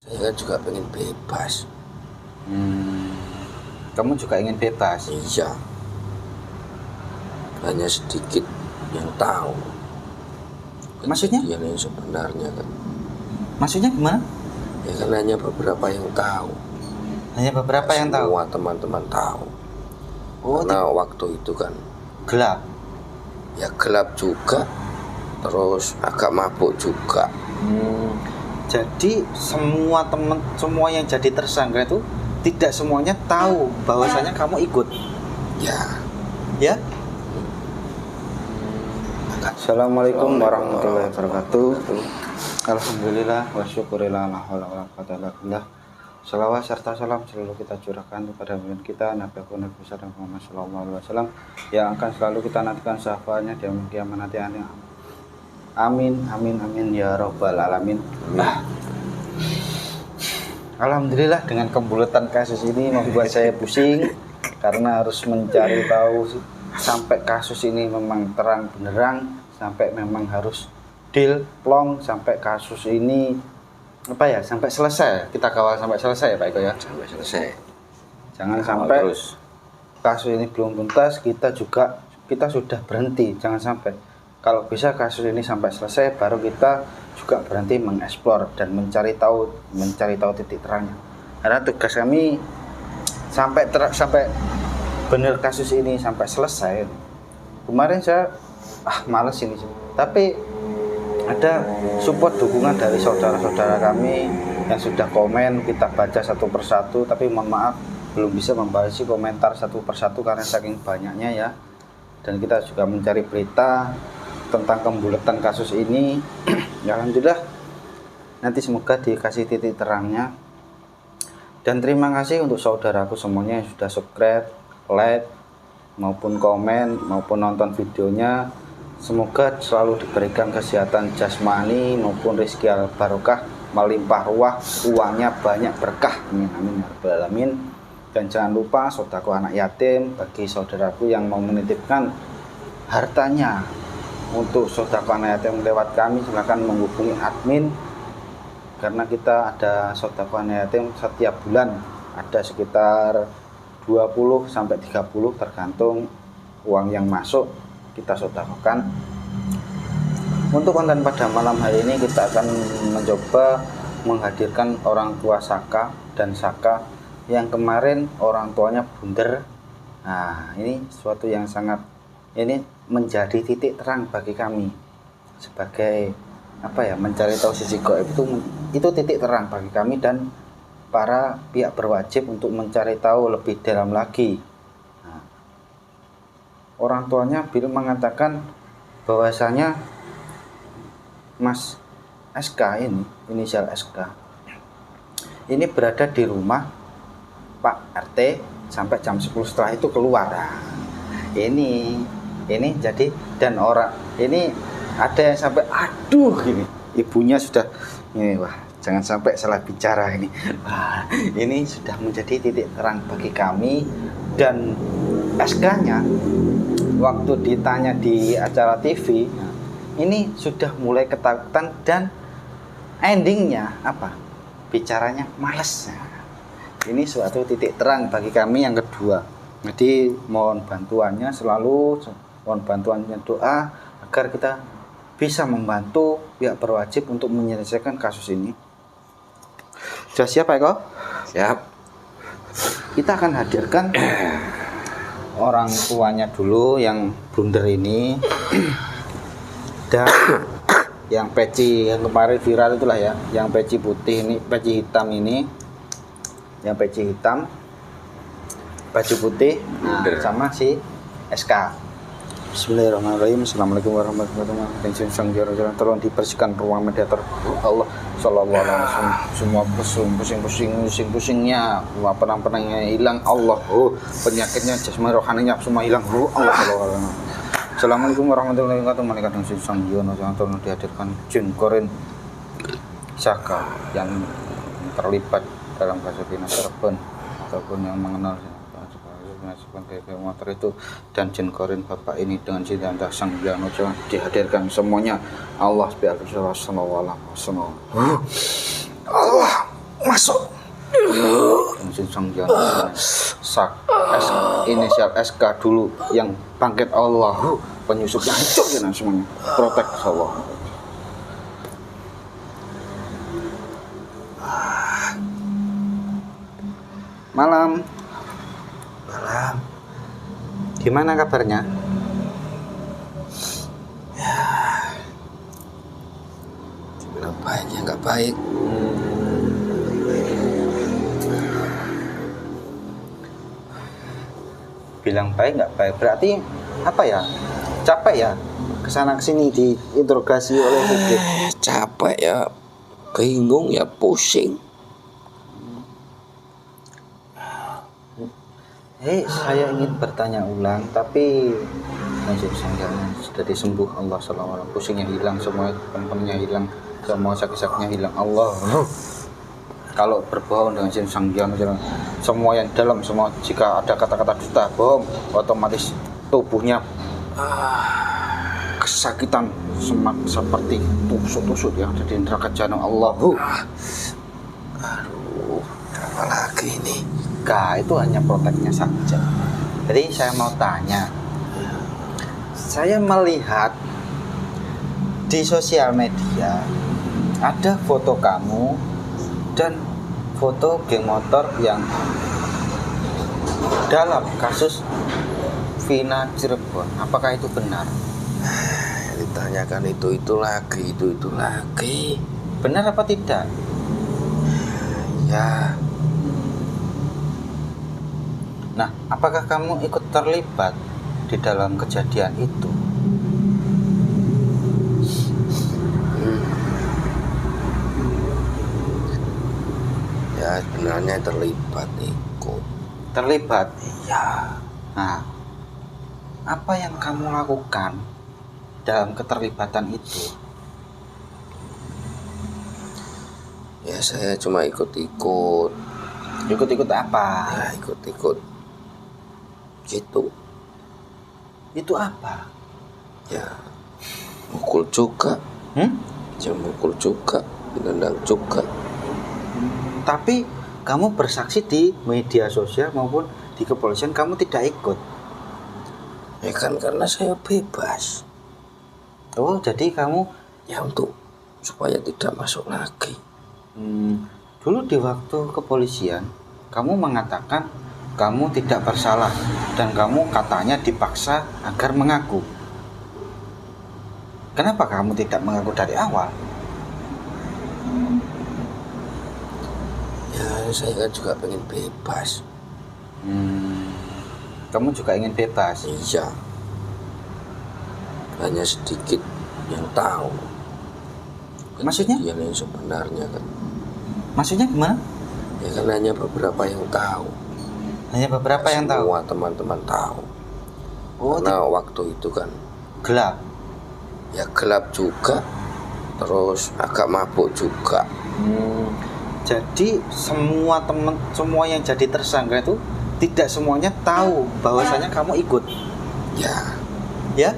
Saya kan juga pengen bebas. Kamu juga ingin bebas? Iya. Hanya sedikit yang tahu. Maksudnya? Kejadian yang sebenarnya kan. Maksudnya gimana? Ya kan hanya beberapa yang tahu. Hanya beberapa yang tahu? Semua teman-teman tahu. Oh, karena waktu itu kan gelap? Ya gelap juga. Terus agak mabuk juga. Jadi semua yang jadi tersangka itu tidak semuanya tahu bahwasanya kamu ikut? Ya? Assalamualaikum warahmatullahi wabarakatuh. Alhamdulillah wa syukurillah la haula wala quwwata illa billah. Shalawat serta salam selalu kita curahkan kepada pemimpin kita Nabi besar Muhammad sallallahu alaihi wasallam yang akan selalu kita nantikan syafaatnya di yaumul kiamat nanti. Amin amin amin ya rabbal alamin. Alhamdulillah, dengan kebulatan kasus ini membuat saya pusing karena harus mencari tahu sampai kasus ini memang terang benerang, sampai memang harus deal plong sampai kasus ini sampai selesai. Kita kawal sampai selesai ya Pak Eko ya. Sampai selesai. Jangan sampai terus kasus ini belum tuntas, kita sudah berhenti. Jangan sampai. Kalau bisa kasus ini sampai selesai, baru kita juga berhenti mengeksplor dan mencari tahu titik terangnya. Karena tugas kami sampai benar kasus ini sampai selesai. Kemarin saya males ini, tapi ada support dukungan dari saudara-saudara kami yang sudah komen, kita baca satu persatu, tapi mohon maaf belum bisa membaca komentar satu persatu karena saking banyaknya ya. Dan kita juga mencari berita tentang kembulatan kasus ini. Ya alhamdulillah, nanti semoga dikasih titik terangnya. Dan terima kasih untuk saudaraku semuanya yang sudah subscribe, like, maupun komen, maupun nonton videonya. Semoga selalu diberikan kesehatan jasmani maupun rezeki barokah, melimpah ruah, uangnya banyak berkah. Amin amin ya rabbal alamin. Dan jangan lupa sedekah anak yatim bagi saudaraku yang mau menitipkan hartanya untuk sedekah anak yatim lewat kami, silakan menghubungi admin, karena kita ada sedekah anak yatim setiap bulan ada sekitar 20 sampai 30 tergantung uang yang masuk kita sedekahkan. Untuk konten pada malam hari ini kita akan mencoba menghadirkan orang tua Saka dan Saka yang kemarin orang tuanya bunder. Nah, ini suatu yang sangat menjadi titik terang bagi kami sebagai mencari tahu sisi gaib itu titik terang bagi kami dan para pihak berwajib untuk mencari tahu lebih dalam lagi. Nah, orang tuanya mengatakan bahwasanya Mas SK ini, inisial SK ini berada di rumah Pak RT sampai jam 10, setelah itu keluar. Nah, ini jadi, dan orang ini ada yang sampai aduh gini, ibunya sudah ini, wah jangan sampai salah bicara ini. Wah, ini sudah menjadi titik terang bagi kami. Dan SK-nya waktu ditanya di acara TV ini sudah mulai ketakutan dan endingnya bicaranya males. Ini suatu titik terang bagi kami yang kedua. Jadi mohon bantuannya selalu, mohon bantuannya doa agar kita bisa membantu pihak berwajib untuk menyelesaikan kasus ini. Sudah siap Pak Eko? Siap. Kita akan hadirkan orang tuanya dulu yang blunder ini dan yang peci yang kemarin viral itulah ya, yang peci putih ini, peci hitam ini, yang peci hitam, baju putih, sama si SK. Bismillahirrahmanirrahim. Assalamualaikum warahmatullahi wabarakatuh. Tolong dibersihkan ruang mediator Allah sallallahu alaihi wasallam. Semua pusing-pusingnya, penang-penangnya hilang Allah. Penyakitnya jasmani rohaninya semua hilang Allah sallallahu alaihi wasallam. Assalamualaikum warahmatullahi wabarakatuh. Malaikat yang sang Yono yang tolong dihadirkan Jin Korin Saka yang terlibat dalam kasus ini ataupun yang mengenal sebagai motor itu, dan Jin Korin Bapak ini dengan Jin dan Sang Yono dihadirkan semuanya. Allah biar sallallahu alaihi wasallam. Allah masuk. Kanjeng Sanghyang sak inisial SK dulu yang pangkat Allah, penyusupnya hancur ya semuanya. Protek Allah. Malam. Malam. Gimana kabarnya? Dibilang baik ya nggak baik. Bilang baik nggak baik, berarti apa ya? Capek ya? Kesana kesini diinterogasi oleh publik. Capek ya, bingung ya, pusing. Saya ingin bertanya ulang, tapi Kanjeng Sanghyang sudah disembuh Allah SWT. Pusingnya hilang, semua teman-temannya hilang, semua sakit-sakitnya hilang. Allah. Kalau berbohong dengan Kanjeng Sanghyang, semua yang dalam, semua jika ada kata-kata dusta, bohong, otomatis tubuhnya kesakitan seperti tusuk-tusuk yang ada di neraka jahanam. Allah. Aduh, apa lagi ini? Nah, itu hanya proteknya saja. Jadi saya mau tanya, saya melihat di sosial media ada foto kamu dan foto geng motor yang dalam kasus Vina Cirebon. Apakah itu benar? Ditanyakan itu lagi, itu lagi. Benar apa tidak? Ya, nah, apakah kamu ikut terlibat di dalam kejadian itu? ya sebenarnya terlibat ikut. Terlibat? Iya. Nah, apa yang kamu lakukan dalam keterlibatan itu? Ya saya cuma ikut-ikut. Ikut-ikut apa? Ya ikut-ikut. Gitu. Itu apa? Ya mukul juga. Ya mukul juga, nendang juga. Tapi kamu bersaksi di media sosial maupun di kepolisian kamu tidak ikut. Ya kan karena saya bebas. Oh, jadi kamu Ya untuk supaya tidak masuk lagi. dulu di waktu kepolisian kamu mengatakan kamu tidak bersalah dan kamu katanya dipaksa agar mengaku. Kenapa kamu tidak mengaku dari awal? Ya saya kan juga pengen bebas. Kamu juga ingin bebas? Iya. Hanya sedikit yang tahu. Maksudnya? Kejadian yang sebenarnya kan. Maksudnya gimana? Ya kan hanya beberapa yang tahu. Hanya beberapa yang tahu? Semua teman-teman tahu. Oh, karena waktu itu kan gelap? Ya gelap juga. Terus agak mabuk juga. Jadi semua yang jadi tersangka itu tidak semuanya tahu bahwasanya kamu ikut? Ya. Ya?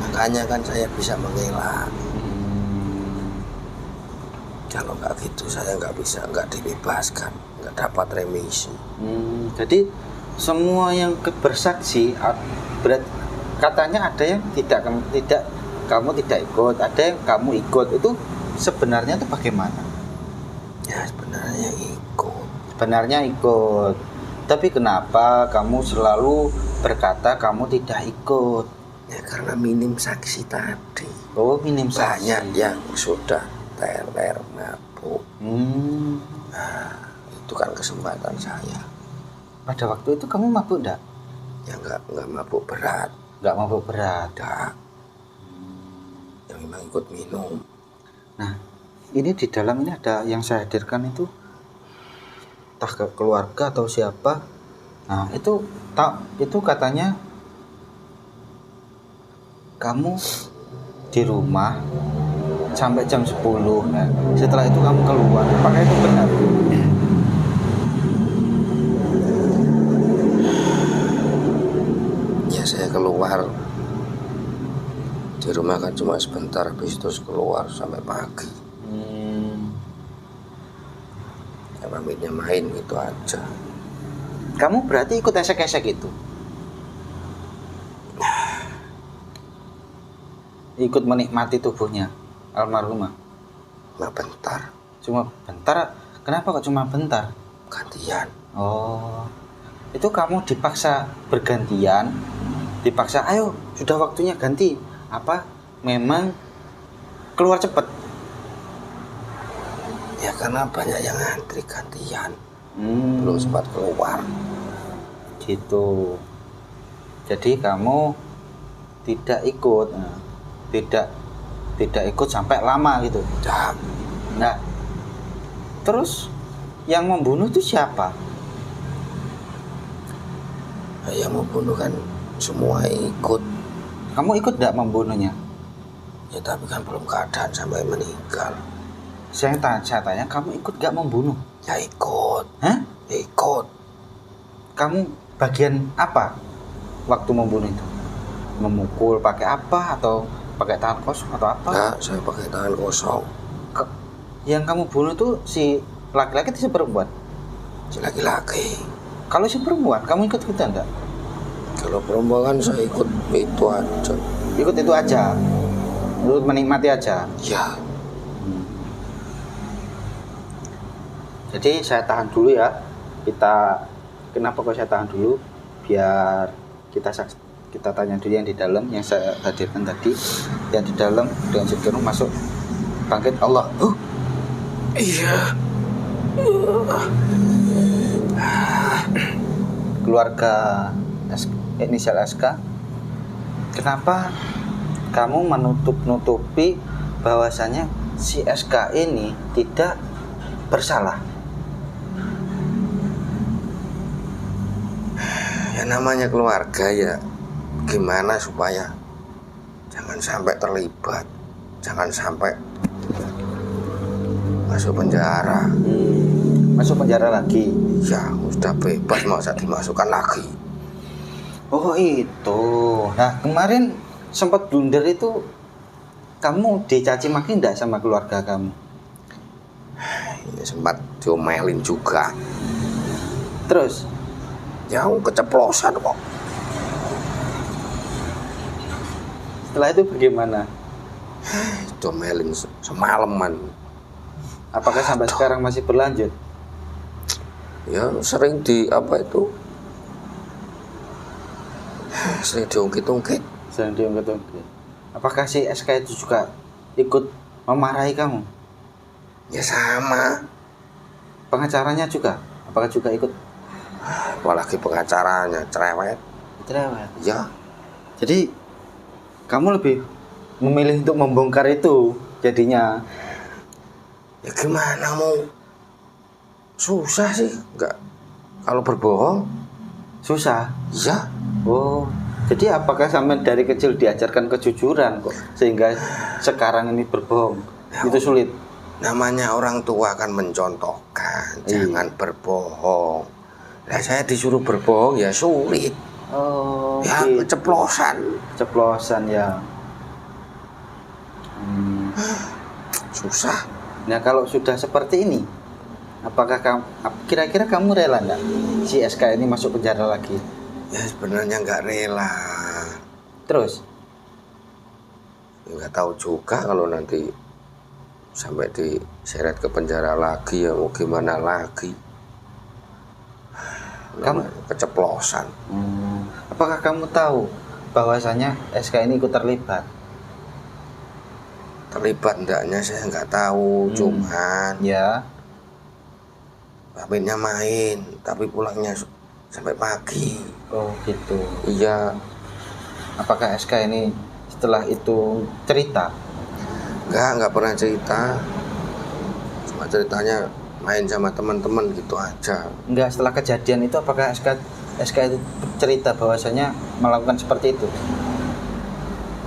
Makanya kan saya bisa mengelak. Kalau nggak gitu saya nggak dibebaskan, nggak dapat remisi. Jadi semua yang bersaksi katanya ada yang kamu tidak ikut, ada yang kamu ikut. Itu sebenarnya itu bagaimana? Ya sebenarnya ikut. Sebenarnya ikut. Tapi kenapa kamu selalu berkata kamu tidak ikut? Ya karena minim saksi tadi. Oh, minim saksi. Banyak yang sudah teler mabuk. Nah, itu kan kesempatan saya. Pada waktu itu kamu mabuk enggak? Ya nggak mabuk berat. Nggak mabuk berat. Enggak. Yang memang ikut minum. Nah, ini di dalam ini ada yang saya hadirkan itu entah ke keluarga atau siapa. Nah, itu katanya kamu di rumah sampai jam 10. Nah, setelah itu kamu keluar. Apakah itu benar? Ya saya keluar di rumah kan cuma sebentar, habis terus keluar sampai pagi. pamitnya main gitu aja. Kamu berarti ikut esek-esek itu? Ikut menikmati tubuhnya almarhumah? Cuma bentar, Cuma bentar? Kenapa kok cuma bentar? gantian. Oh, itu kamu dipaksa bergantian? Dipaksa, ayo sudah waktunya ganti? Apa memang keluar cepet? Ya karena banyak yang ngantri gantian, belum sempat keluar. Gitu. Jadi kamu tidak ikut, tidak ikut sampai lama gitu. Dah, Nah, terus yang membunuh itu siapa? yang membunuh kan semua ikut. Kamu ikut tidak membunuhnya? Ya tapi kan belum keadaan sampai meninggal. Saya tanya, kamu ikut gak membunuh? Ya ikut. Hah? Ya ikut. Kamu bagian apa waktu membunuh itu? Memukul pakai apa atau pakai tangan kosong atau apa? Ya saya pakai tangan kosong. Yang kamu bunuh itu si laki-laki atau si perempuan? Si laki-laki. Kalau si perempuan, kamu ikut kita enggak? Kalau perempuan kan saya ikut itu aja. Ikut itu aja, ikut menikmati aja. Ya. Jadi saya tahan dulu ya. Kenapa kok saya tahan dulu? Biar kita tanya dulu yang di dalam, yang saya hadirkan tadi, yang di dalam dengan Sidkinu masuk bangkit Allah. Iya. Keluarga inisial SK, kenapa kamu menutup-nutupi bahwasanya si SK ini tidak bersalah? Ya namanya keluarga ya, gimana supaya jangan sampai terlibat, jangan sampai masuk penjara. Masuk penjara lagi? Ya sudah bebas, masa dimasukkan lagi. Oh itu. Nah kemarin sempat blunder itu, kamu dicaci maki enggak sama keluarga kamu? Ya, sempat diomelin juga. Terus? Ya keceplosan kok. Setelah itu bagaimana? Diomelin semalaman. Apakah sampai sekarang masih berlanjut? Ya sering sering diungkit-ungkit. Sering diungkit-ungkit. Apakah si SK itu juga ikut memarahi kamu? Ya sama. Pengacaranya juga? Apakah juga ikut? Apalagi pengacaranya cerewet. Cerewet. Ya. Jadi kamu lebih memilih untuk membongkar itu jadinya. Ya gimana mau, susah sih, enggak. Kalau berbohong Susah. iya. Oh, jadi apakah sampai dari kecil diajarkan kejujuran kok sehingga sekarang ini berbohong itu sulit? Namanya orang tua kan mencontohkan, jangan berbohong. Nah saya disuruh berbohong ya sulit. Oh, Ya gitu. keceplosan ya. susah. Nah kalau sudah seperti ini, apakah kira-kira kamu rela nggak si SK ini masuk penjara lagi? Ya sebenarnya nggak rela. Terus? Nggak tahu juga kalau nanti sampai diseret ke penjara lagi ya mau gimana lagi. Kamu keceplosan. Apakah kamu tahu bahwasanya SK ini ikut terlibat? Terlibat enggaknya saya nggak tahu, cuman Ya. pamitnya main tapi pulangnya sampai pagi. Oh gitu. Iya. Apakah SK ini setelah itu cerita? Nggak pernah cerita. Cuma ceritanya main sama teman-teman gitu aja. Enggak, setelah kejadian itu apakah SK itu cerita bahwasanya melakukan seperti itu?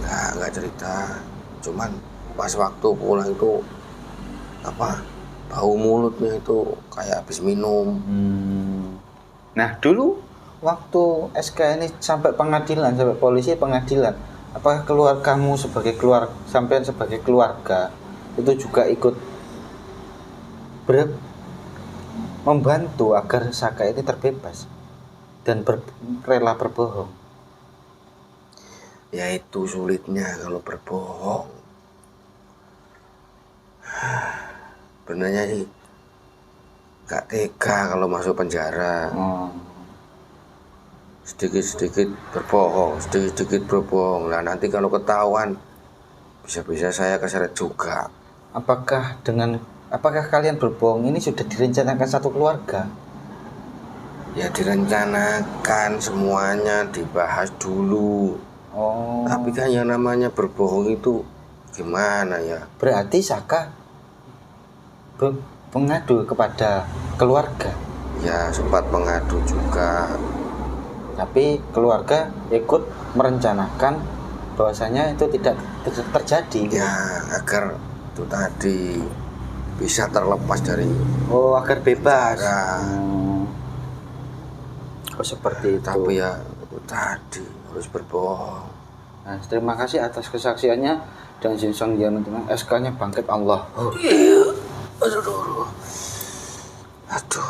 Nggak cerita. Cuman pas waktu pulang itu bau mulutnya itu kayak habis minum. Nah dulu waktu SK ini sampai pengadilan, sampai polisi pengadilan, apakah kamu sebagai sampean sebagai keluarga itu juga ikut membantu agar Saka ini terbebas dan rela berbohong? Ya itu sulitnya kalau berbohong. Benernya sih gak tega kalau masuk penjara. Sedikit-sedikit berbohong, sedikit-sedikit berbohong. Nah nanti kalau ketahuan bisa-bisa saya keseret juga. Apakah kalian berbohong ini sudah direncanakan satu keluarga? Ya direncanakan semuanya, dibahas dulu. Tapi kan yang namanya berbohong itu gimana ya? Berarti Saka mengadu kepada keluarga. Ya sempat mengadu juga. Tapi keluarga ikut merencanakan bahwasanya itu tidak terjadi. Ya agar itu tadi bisa terlepas dari agar bebas. Seperti itu. Tapi ya itu tadi harus berbohong. Nah, terima kasih atas kesaksiannya dan Jinsong Jian SK-nya bangkit Allah. Aduh,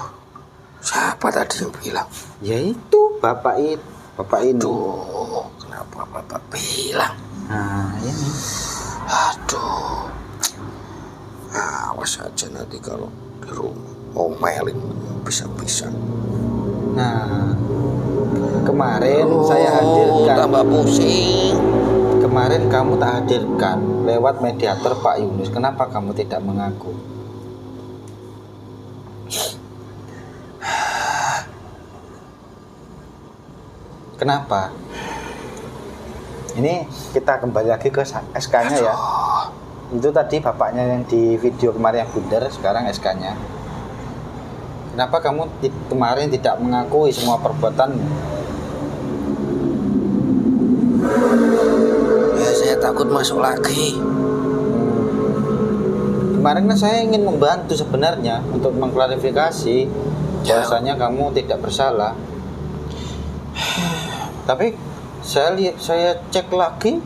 siapa tadi yang bilang? Yaitu bapak ini. Aduh, kenapa bapak bilang? Nah ini. Aduh, awas aja nanti kalau di rumah omelin bisa-bisa. Nah, kemarin saya hadirkan. Tambah pusing. Kemarin kamu tak hadirkan lewat mediator Pak Yunus. Kenapa kamu tidak mengaku? Kenapa? Ini kita kembali lagi ke SK-nya ya. Itu tadi bapaknya yang di video kemarin yang bundar, sekarang SK-nya. Kenapa kamu kemarin tidak mengakui semua perbuatanmu? Ya saya takut masuk lagi. Kemarin kan saya ingin membantu sebenarnya untuk mengklarifikasi bahwasanya kamu tidak bersalah. Tapi saya cek lagi,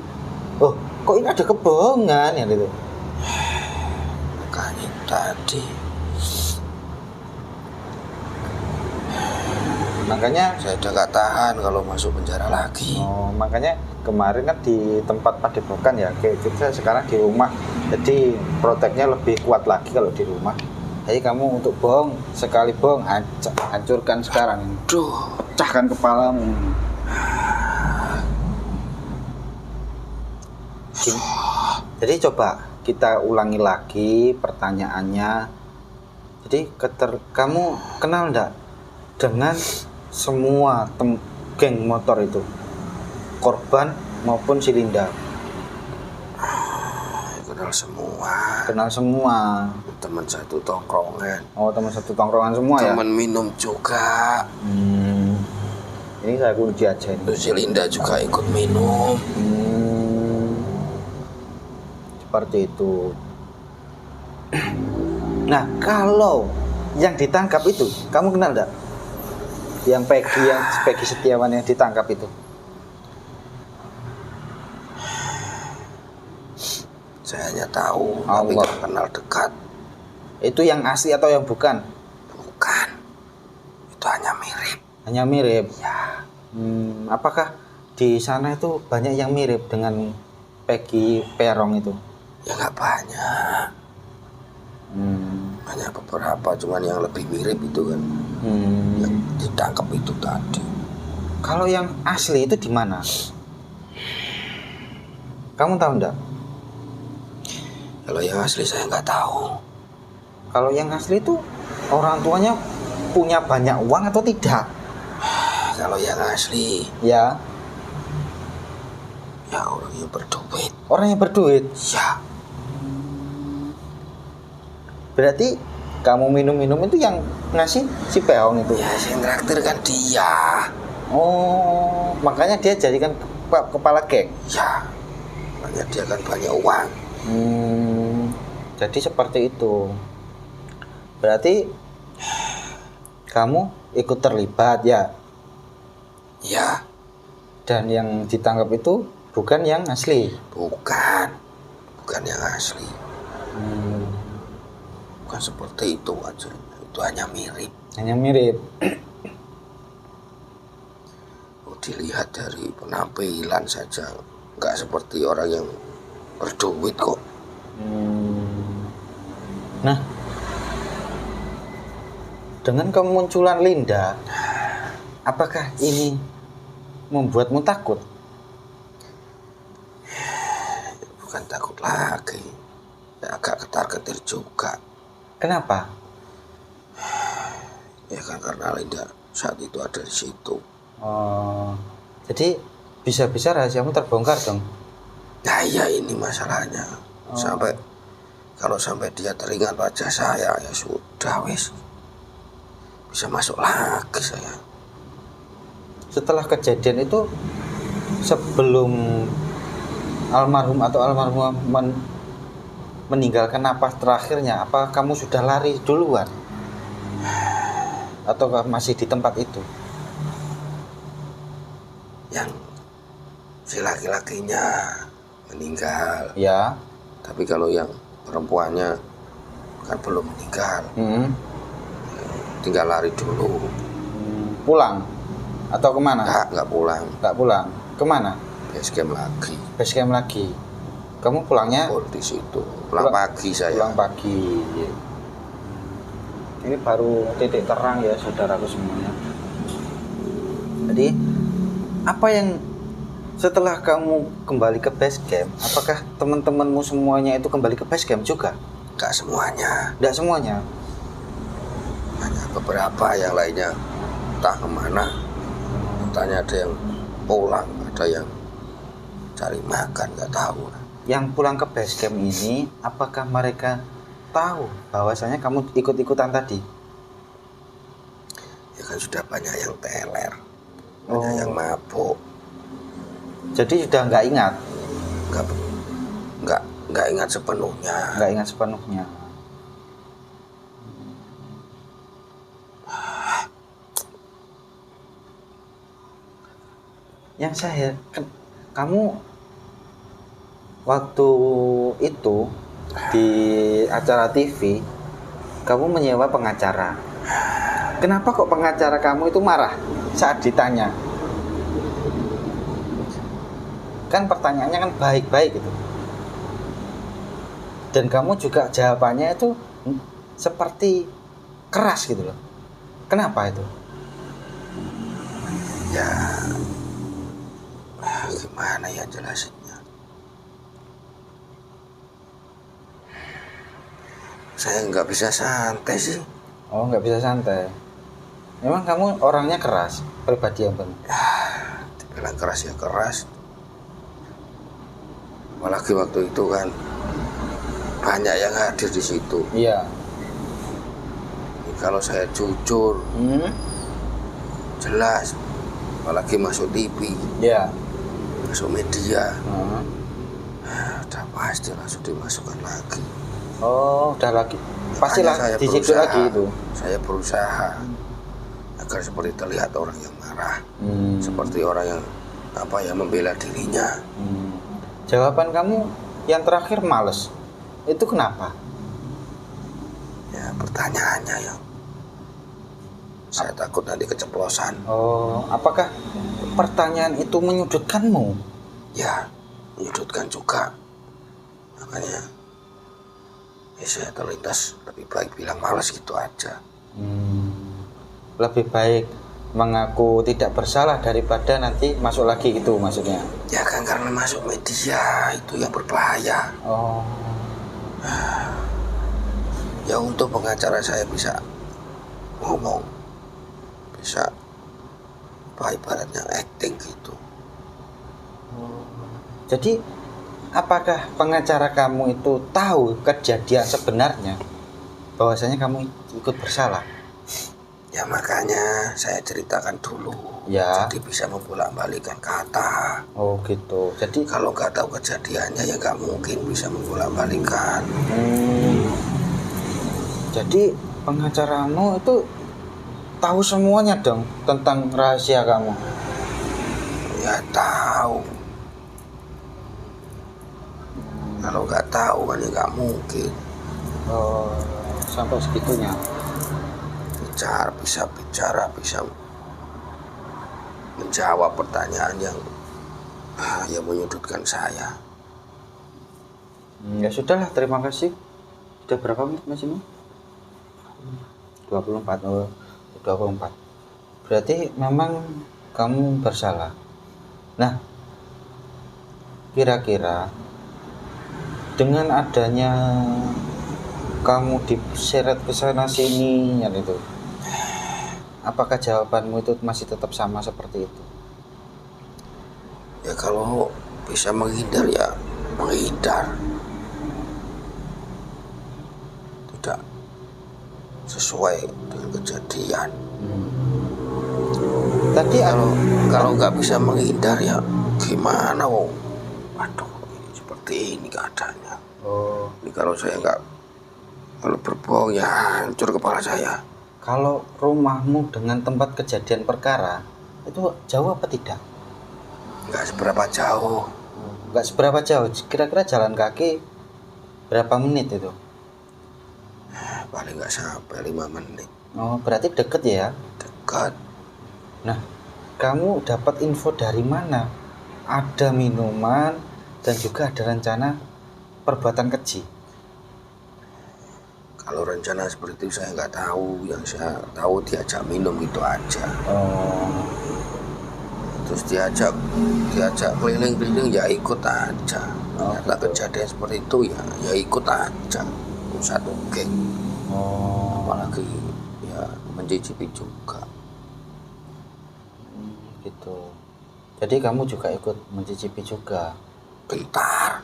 kok ini ada kebohongan ya gitu. Makanya tadi. Makanya saya udah gak tahan kalau masuk penjara lagi. Makanya kemarin kan di tempat padepokan ya, kayak kita sekarang di rumah, jadi proteknya lebih kuat lagi kalau di rumah. Jadi kamu untuk bohong, sekali bohong hancurkan sekarang. Pecahkan kepalamu. Jadi coba kita ulangi lagi pertanyaannya. Jadi kamu kenal enggak dengan semua geng motor itu, korban maupun si Linda? Kenal semua. Teman satu tongkrongan. Teman satu tongkrongan semua ya. Teman minum juga. Ini saya kunci aja. Terus si Linda juga ikut minum. Seperti itu. Nah, kalau yang ditangkap itu, kamu kenal enggak? Yang Peggy Setiawan yang ditangkap itu. Saya hanya tahu, tapi nggak kenal dekat. Itu yang asli atau yang bukan? Bukan. Itu hanya mirip. Hanya mirip. Ya. Apakah di sana itu banyak yang mirip dengan Peggy Perong itu? Ya nggak banyak. Hanya beberapa, cuman yang lebih mirip itu kan. Yang ditangkap itu tadi. Kalau yang asli itu di mana? Kamu tahu enggak? Kalau yang asli saya nggak tahu. Kalau yang asli itu orang tuanya punya banyak uang atau tidak? Kalau yang asli, ya orang yang berduit. Orang yang berduit? Ya. Berarti kamu minum-minum itu yang ngasih si Peong itu? Ya, yang traktir kan dia. Makanya dia jadikan kepala geng? Ya, makanya dia kan banyak uang. Jadi seperti itu. Berarti kamu ikut terlibat ya? Ya. Dan yang ditangkap itu bukan yang asli? Bukan yang asli. Bukan seperti itu aja. itu hanya mirip. Hanya mirip. Dilihat dari penampilan saja nggak seperti orang yang berduit kok. Nah, dengan kemunculan Linda, apakah ini membuatmu takut? Bukan takut lagi, ya agak ketar-ketir juga. Kenapa? Ya kan karena Linda saat itu ada di situ. Oh, jadi bisa-bisa rahasiamu terbongkar dong? Nah iya, ini masalahnya. Kalau sampai dia teringat wajah saya, ya sudah wis, bisa masuk lagi saya. Setelah kejadian itu, sebelum almarhum atau almarhumah meninggalkan napas terakhirnya, apa kamu sudah lari duluan? Atau masih di tempat itu? Yang si laki-lakinya meninggal, Ya. tapi kalau yang perempuannya kan belum meninggal, tinggal lari dulu. Pulang atau kemana? Nggak pulang, Nggak pulang. Kemana? base camp lagi. Base camp lagi. Kamu pulangnya? Di situ pulang pagi saya. Pulang pagi. Ini baru titik terang ya saudaraku semuanya. Jadi apa yang setelah kamu kembali ke base camp, apakah teman-temanmu semuanya itu kembali ke base camp juga? Nggak semuanya, Tidak semuanya. hanya beberapa, yang lainnya entah kemana. Katanya ada yang pulang, ada yang cari makan, nggak tahu. Yang pulang ke base camp ini, apakah mereka tahu bahwasanya kamu ikut-ikutan tadi? Ya kan sudah banyak yang teler, banyak yang mabuk. Jadi sudah nggak ingat? Nggak ingat sepenuhnya. Nggak ingat sepenuhnya. Yang saya kamu waktu itu di acara TV, kamu menyewa pengacara. Kenapa kok pengacara kamu itu marah saat ditanya? Kan pertanyaannya kan baik-baik gitu. Dan kamu juga jawabannya itu seperti keras gitu loh. Kenapa itu? Ya gimana ya jelasinnya. Saya nggak bisa santai sih. Oh, nggak bisa santai. Memang kamu orangnya keras, pribadi yang benar. Dibilang keras ya keras. Apalagi waktu itu kan banyak yang hadir di situ. Iya. Kalau saya jujur, jelas, apalagi masuk TV, Iya. masuk media, udah pasti langsung dimasukkan lagi. Oh, udah lagi. Pastilah di situ lagi itu. Saya berusaha agar seperti terlihat orang yang marah, seperti orang yang membela dirinya. Jawaban kamu yang terakhir males. Itu kenapa? Ya pertanyaannya ya. Saya takut nanti keceplosan. Oh, apakah pertanyaan itu menyudutkanmu? Ya, menyudutkan juga. Makanya ya saya terlintas lebih baik bilang malas gitu aja. Lebih baik mengaku tidak bersalah daripada nanti masuk lagi gitu maksudnya. Ya kan karena masuk media itu yang berbahaya. Oh. Ya untuk pengacara saya bisa ngomong, bisa ibaratnya acting gitu. Jadi apakah pengacara kamu itu tahu kejadian sebenarnya bahwasanya kamu ikut bersalah? Ya makanya saya ceritakan dulu. Ya. Jadi bisa membolak-balikkan kata. Oh gitu. Jadi Kalau nggak tahu kejadiannya ya nggak mungkin bisa membolak-balikkan. Jadi pengacaramu itu tahu semuanya dong tentang rahasia kamu. Ya tahu. Kalau nggak tahu kan ya nggak mungkin. Oh, sampai segitunya. bicara, bisa menjawab pertanyaan yang menyudutkan saya. Ya sudahlah, terima kasih. Sudah berapa menit Mas ini? 24. Oh, 24. Berarti memang kamu bersalah. Nah, kira-kira dengan adanya kamu diseret ke sana sini itu, apakah jawabanmu itu masih tetap sama seperti itu? Ya kalau bisa menghindar ya menghindar. Tidak sesuai dengan kejadian. Tadi Kalau nggak bisa menghindar ya gimana wong? Waduh, seperti ini keadaannya. Oh, Ini kalau berbohong ya hancur kepala saya. kalau rumahmu dengan tempat kejadian perkara itu jauh apa tidak? Nggak seberapa jauh. Nggak seberapa jauh. Kira-kira jalan kaki berapa menit itu? Paling nggak sampai 5 menit. Oh, berarti deket ya? Dekat. Nah, kamu dapat info dari mana? Ada minuman dan juga ada rencana perbuatan keji. Kalau rencana seperti itu saya nggak tahu. Yang saya tahu diajak minum itu aja. Oh, Terus diajak keliling-keliling ya ikut aja. Ternyata kejadian seperti itu ya ikut aja. Satu geng. oh, Apalagi ya mencicipi juga. gitu. Jadi kamu juga ikut mencicipi juga. Bentar,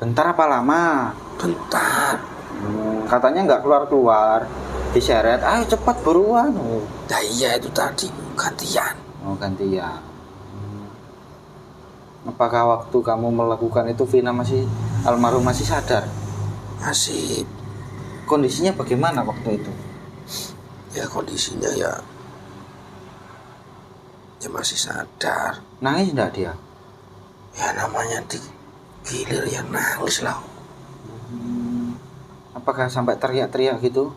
Bentar apa lama? bentar. Katanya nggak keluar-keluar. Diseret, ayo cepat buruan. Oh, Nah iya itu tadi gantian. gantian. Apakah waktu kamu melakukan itu Vina almarhum masih sadar? Masih Kondisinya bagaimana waktu itu? ya kondisinya ya masih sadar. Nangis enggak dia? Ya namanya digilir ya nangis lah. Apakah sampai teriak-teriak gitu?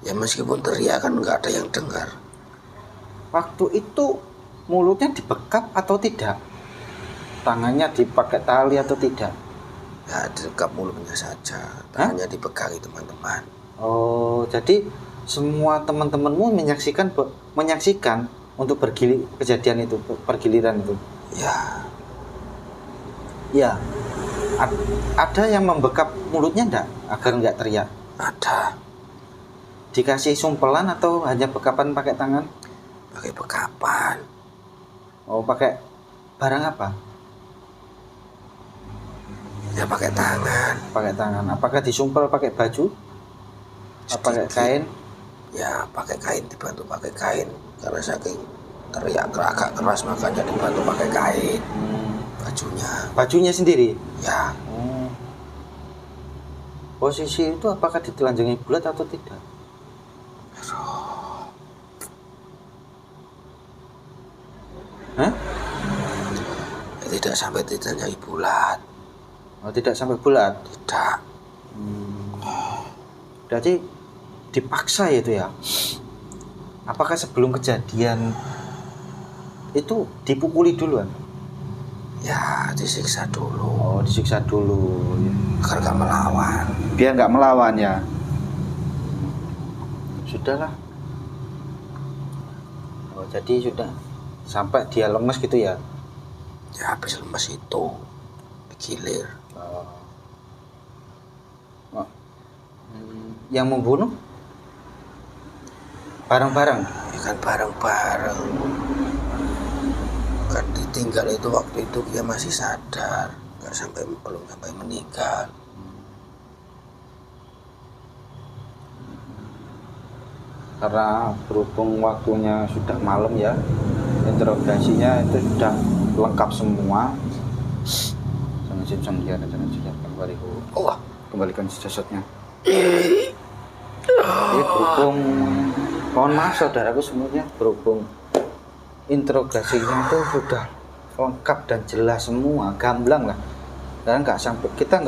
Ya meskipun teriak kan nggak ada yang dengar. Waktu itu mulutnya dibekap atau tidak? Tangannya dipakai tali atau tidak? Ya dekap mulutnya saja, tangannya dipegangi teman-teman. Oh, jadi semua teman-temanmu menyaksikan untuk kejadian itu, pergiliran itu. Ya Ya. Ada yang membekap mulutnya enggak agar enggak teriak? ada, Dikasih sumpelan atau hanya bekapan pakai tangan? pakai bekapan. Oh, pakai barang apa? Ya pakai tangan. Pakai tangan. Apakah disumpel pakai baju? Apa pakai kain? Ya pakai kain, dibantu pakai kain. Karena saking teriak agak keras makanya dibantu pakai kain. Bajunya sendiri? Ya Oh. Posisi itu apakah ditelanjangi bulat atau tidak? Hah? ya tidak sampai ditanyai bulat. Oh, tidak sampai bulat. Tidak. Berarti dipaksa ya itu ya? Apakah sebelum kejadian itu dipukuli duluan? Ya disiksa dulu. Oh, disiksa dulu. Agar gak melawan. Biar nggak melawan ya. Sudahlah. Oh, jadi sudah sampai dia lemes gitu ya? Ya habis lemes itu digilir. Oh. Yang membunuh bareng-bareng? Ya kan bareng-bareng. Kan ditinggal itu waktu itu dia masih sadar. Belum sampai meninggal. Karena berhubung waktunya sudah malam ya, interogasinya itu sudah lengkap semua. Allah, Kembalikan jasadnya. Berhubung, mohon maaf saudaraku semuanya, berhubung interogasinya itu sudah lengkap dan jelas semua, gamblang lah. Karena kita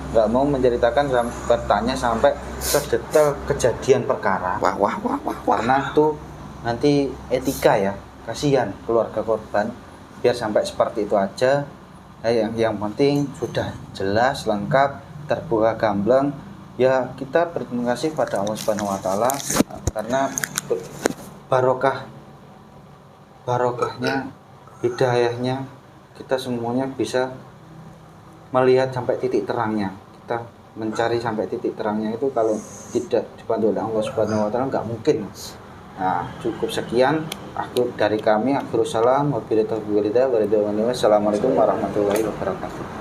nggak mau menceritakan bertanya sampai sedetail kejadian perkara. Wah. Karena tuh nanti etika ya, kasihan keluarga korban, biar sampai seperti itu aja. Yang penting sudah jelas, lengkap, terbuka gamblang. Ya kita berterima kasih pada Allah Subhanahu Wa Taala karena barokahnya, hidayahnya, kita semuanya bisa melihat sampai titik terangnya. Kita mencari sampai titik terangnya itu kalau tidak dibantu oleh Allah Subhanahu Wa Taala nggak mungkin. Nah, cukup sekian dari kami. Akhirus salam. Wassalamualaikum warahmatullahi wabarakatuh.